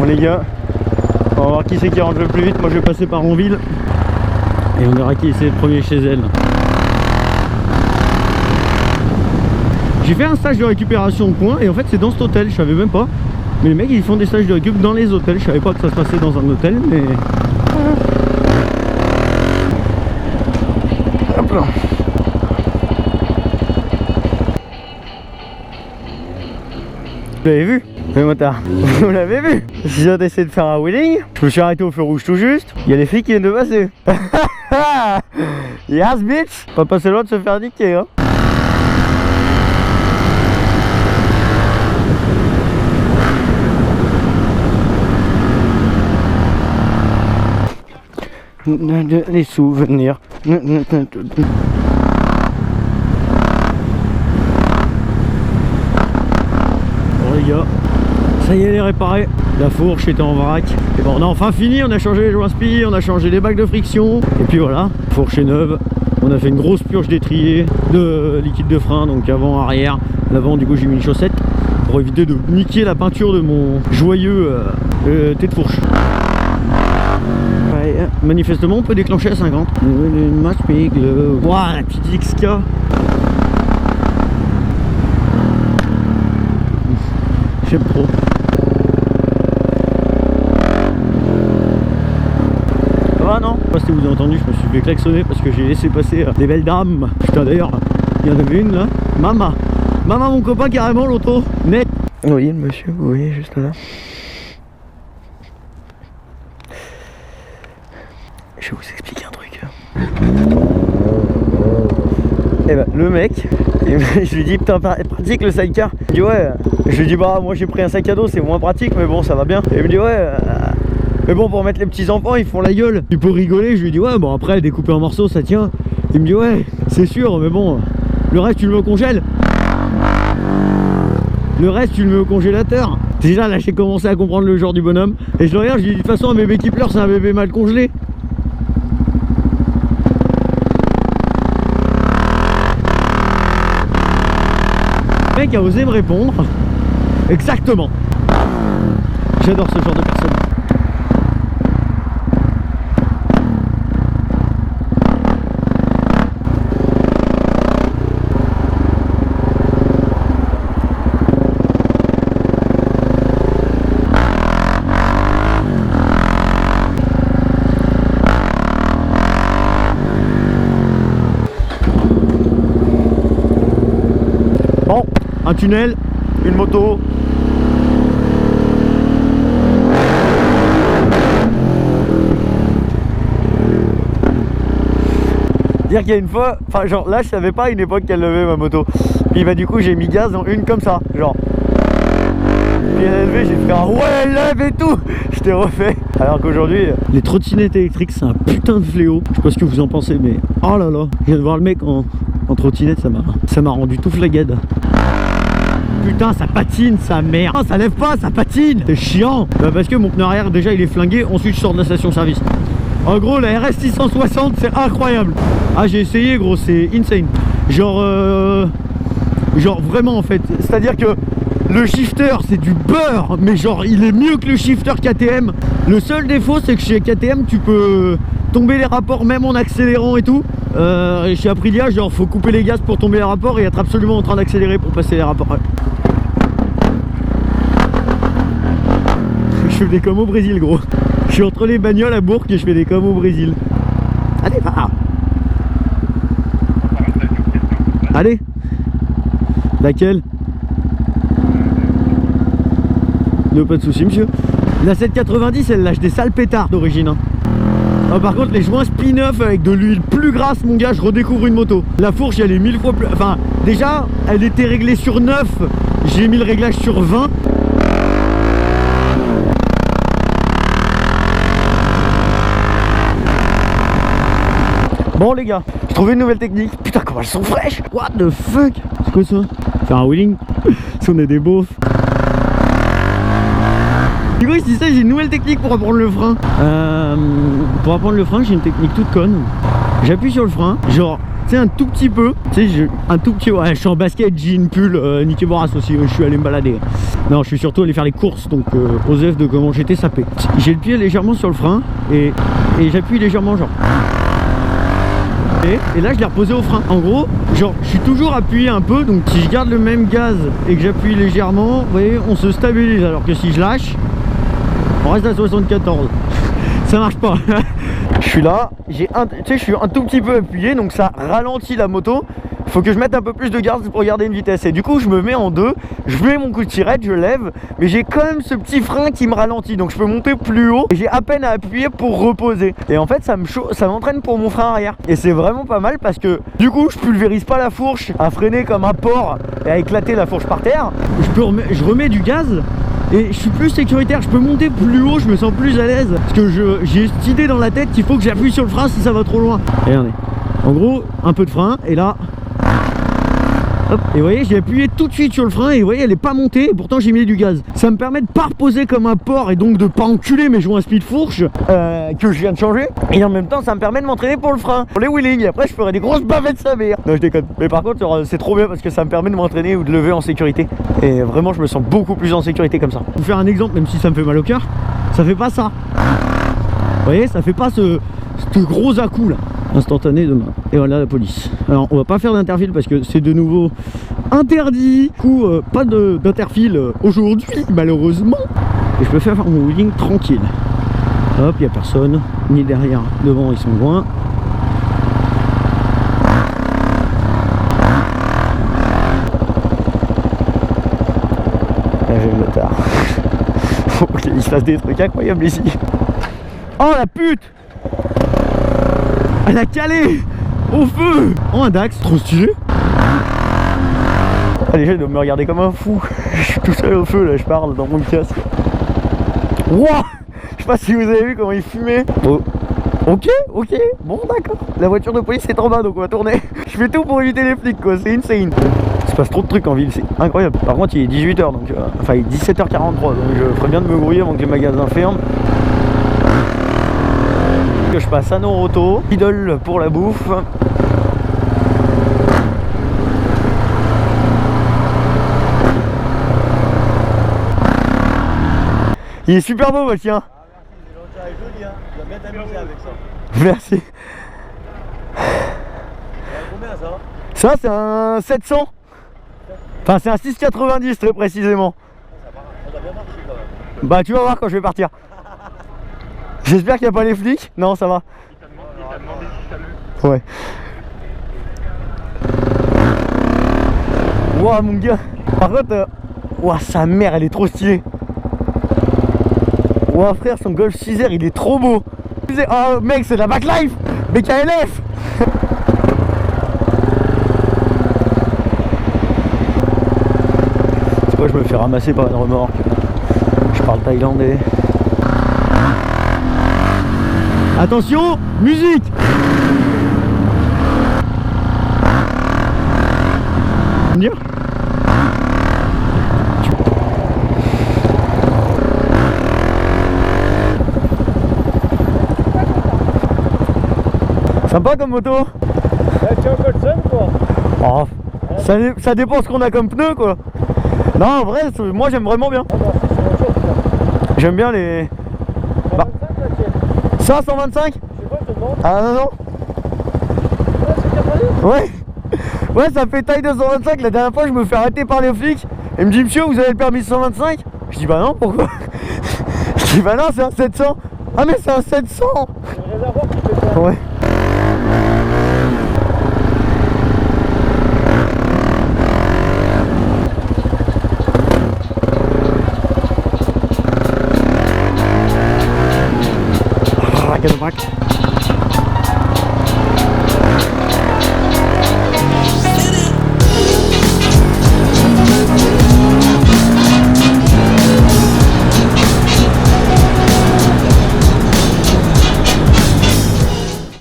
les gars, on va voir qui c'est qui rentre le plus vite. Moi je vais passer par Ronville et on verra qui c'est le premier chez elle. J'ai fait un stage de récupération de points et en fait c'est dans cet hôtel, je savais même pas. Mais les mecs ils font des stages de récup dans les hôtels, je savais pas que ça se passait dans un hôtel mais... Hop là. Vous l'avez vu? Le motard, vous l'avez vu? Si j'ai essayé de faire un wheeling, je me suis arrêté au feu rouge tout juste. Il y a les filles qui viennent de passer. Yes bitch. Pas passer loin de se faire niquer hein. Les souvenirs. Bon les gars, ça y est, elle est réparée. La fourche était en vrac. Et bon, on a enfin fini, on a changé les joints spi, on a changé les bacs de friction. Et puis voilà, fourche est neuve. On a fait une grosse purge d'étrier, de liquide de frein, donc avant, arrière. L'avant, du coup, j'ai mis une chaussette pour éviter de niquer la peinture de mon joyeux tête de fourche. Ouais, manifestement, on peut déclencher à 50. Ouah, la petite XK. J'aime trop. Ah non, je sais pas si vous avez entendu, je me suis fait klaxonner parce que j'ai laissé passer des belles dames. Putain d'ailleurs, il y en avait une là. Maman, mon copain carrément l'auto, net. Vous voyez le monsieur, vous voyez juste là. Je vais vous expliquer un truc. Et bah le mec, je lui dis putain pratique le sidecar. Il dit ouais. Je lui dis bah moi j'ai pris un sac à dos, c'est moins pratique mais bon ça va bien. Et il me dit ouais mais bon pour mettre les petits enfants ils font la gueule. Il peut rigoler, je lui dis ouais bon après découper en morceaux ça tient. Il me dit ouais c'est sûr mais bon le reste tu le mets au congèle. Le reste tu le mets au congélateur. Déjà là j'ai commencé à comprendre le genre du bonhomme. Et je le regarde, je lui dis de toute façon un bébé qui pleure c'est un bébé mal congelé. Le mec a osé me répondre. Exactement. J'adore ce genre de personne. Bon, un tunnel, une moto. Dire qu'il y a une fois, enfin genre là je savais pas à une époque qu'elle levait ma moto. Puis bah du coup j'ai mis gaz dans une comme ça, genre. Puis elle a levé, j'ai fait un ouais elle lève et tout. Je t'ai refait. Alors qu'aujourd'hui, les trottinettes électriques c'est un putain de fléau. Je sais pas ce que vous en pensez mais oh là là. Je viens de voir le mec en trottinette, ça m'a rendu tout flagade. Putain ça patine sa mère. Oh, ça lève pas, ça patine. C'est chiant. Bah, parce que mon pneu arrière déjà il est flingué. Ensuite je sors de la station service. En gros la RS 660 c'est incroyable. Ah j'ai essayé gros, c'est insane. Genre vraiment en fait. C'est à dire que le shifter c'est du beurre. Mais genre il est mieux que le shifter KTM. Le seul défaut c'est que chez KTM tu peux tomber les rapports même en accélérant et tout. Chez Aprilia genre faut couper les gaz pour tomber les rapports et être absolument en train d'accélérer pour passer les rapports. Je fais des comme au Brésil gros. Je suis entre les bagnoles à Bourg et je fais des comme au Brésil. Allez va. Allez. Laquelle? Pas de soucis monsieur. La 790 elle lâche des sales pétards d'origine hein. Ah, par contre les joints spin-off avec de l'huile plus grasse mon gars, je redécouvre une moto. La fourche elle est 1000 fois plus... Enfin déjà elle était réglée sur 9. J'ai mis le réglage sur 20. Bon les gars, j'ai trouvé une nouvelle technique. Putain comment elles sont fraîches. What the fuck. C'est quoi ça? Faire un wheeling. Si on est des beaufs. Du coup si ça j'ai une nouvelle technique pour apprendre le frein. Pour apprendre le frein j'ai une technique toute conne. J'appuie sur le frein, genre sais, un tout petit peu. Tu sais, un tout petit, ouais, je suis en basket, jean, pull, Nicky Boras aussi, je suis allé me balader. Non, je suis surtout allé faire les courses, donc Osef de comment j'étais sapé. J'ai le pied légèrement sur le frein et j'appuie légèrement, genre. Et là je l'ai reposé au frein. En gros, genre je suis toujours appuyé un peu, donc si je garde le même gaz et que j'appuie légèrement, vous voyez, on se stabilise, alors que si je lâche, on reste à 74. Ça marche pas. Je suis là, tu sais, je suis un tout petit peu appuyé, donc ça ralentit la moto. Il faut que je mette un peu plus de gaz pour garder une vitesse. Et du coup, je me mets en deux, je mets mon coup de tirette, je lève, mais j'ai quand même ce petit frein qui me ralentit. Donc je peux monter plus haut et j'ai à peine à appuyer pour reposer. Et en fait, ça m'entraîne pour mon frein arrière. Et c'est vraiment pas mal parce que du coup, je pulvérise pas la fourche à freiner comme un porc et à éclater la fourche par terre. Je remets du gaz. Et je suis plus sécuritaire, je peux monter plus haut, je me sens plus à l'aise. Parce que j'ai cette idée dans la tête qu'il faut que j'appuie sur le frein si ça va trop loin. Regardez. En gros, un peu de frein, et là... Hop, et vous voyez, j'ai appuyé tout de suite sur le frein, et vous voyez, elle est pas montée, et pourtant j'ai mis du gaz. Ça me permet de pas reposer comme un porc, et donc de pas enculer mes joints speed fourche, que je viens de changer. Et en même temps, ça me permet de m'entraîner pour le frein, pour les wheelings. Et après, je ferai des grosses bavettes sa mère. Non, je déconne. Mais par contre, c'est trop bien parce que ça me permet de m'entraîner ou de lever en sécurité. Et vraiment, je me sens beaucoup plus en sécurité comme ça. Pour vous faire un exemple, même si ça me fait mal au cœur, ça fait pas ça. Vous voyez, ça fait pas ce gros à-coup là. Instantané demain. Et voilà la police. Alors on va pas faire d'interfile parce que c'est de nouveau interdit. Du coup pas d'interfile aujourd'hui malheureusement. Et je peux faire mon wheeling tranquille. Hop, il n'y a personne, ni derrière, devant ils sont loin. Là j'ai le motard. Ok, il se passe des trucs incroyables ici. Oh la pute! Elle a calé au feu. Oh un Dax, trop stylé. Les gens doivent me regarder comme un fou. Je suis tout seul au feu là, je parle dans mon casque. Wouah, je sais pas si vous avez vu comment il fumait. Oh. Ok, bon d'accord. La voiture de police est en bas donc on va tourner. Je fais tout pour éviter les flics quoi, c'est insane. Il se passe trop de trucs en ville, c'est incroyable. Par contre il est 18h donc, enfin il est 17h43 donc je ferais bien de me grouiller avant que les magasins ferment. Que je passe à Noroto, idole pour la bouffe. Il est super beau votre chien. Ah, merci, c'est gentil, joli, hein. Tu vas bien t'amuser avec ça. Merci. Combien ça va? Ça c'est un 700. Enfin c'est un 690 très précisément. Ça doit bien marcher quand même. Bah tu vas voir quand je vais partir. J'espère qu'il n'y a pas les flics. Non ça va. Ouais. Ouah mon gars. Par contre, ouah sa mère elle est trop stylée. Ouah frère son Golf 6R il est trop beau. Oh mec c'est de la backlife. BKLF. C'est quoi je me fais ramasser par une remorque. Je parle thaïlandais. Attention, musique. Dire sympa comme moto. Tu as encore le seum quoi? Oh, ça dépend ce qu'on a comme pneu quoi. Non en vrai moi j'aime vraiment bien. J'aime bien les... Bah. Ça 125? Ah non non. Ouais. Ouais ça fait taille de 125. La dernière fois je me fais arrêter par les flics. Et me dit monsieur vous avez le permis 125? Je dis bah non pourquoi? Je dis bah non c'est un 700. Ah mais c'est un 700. C'est le réservoir qui fait ça. Ouais.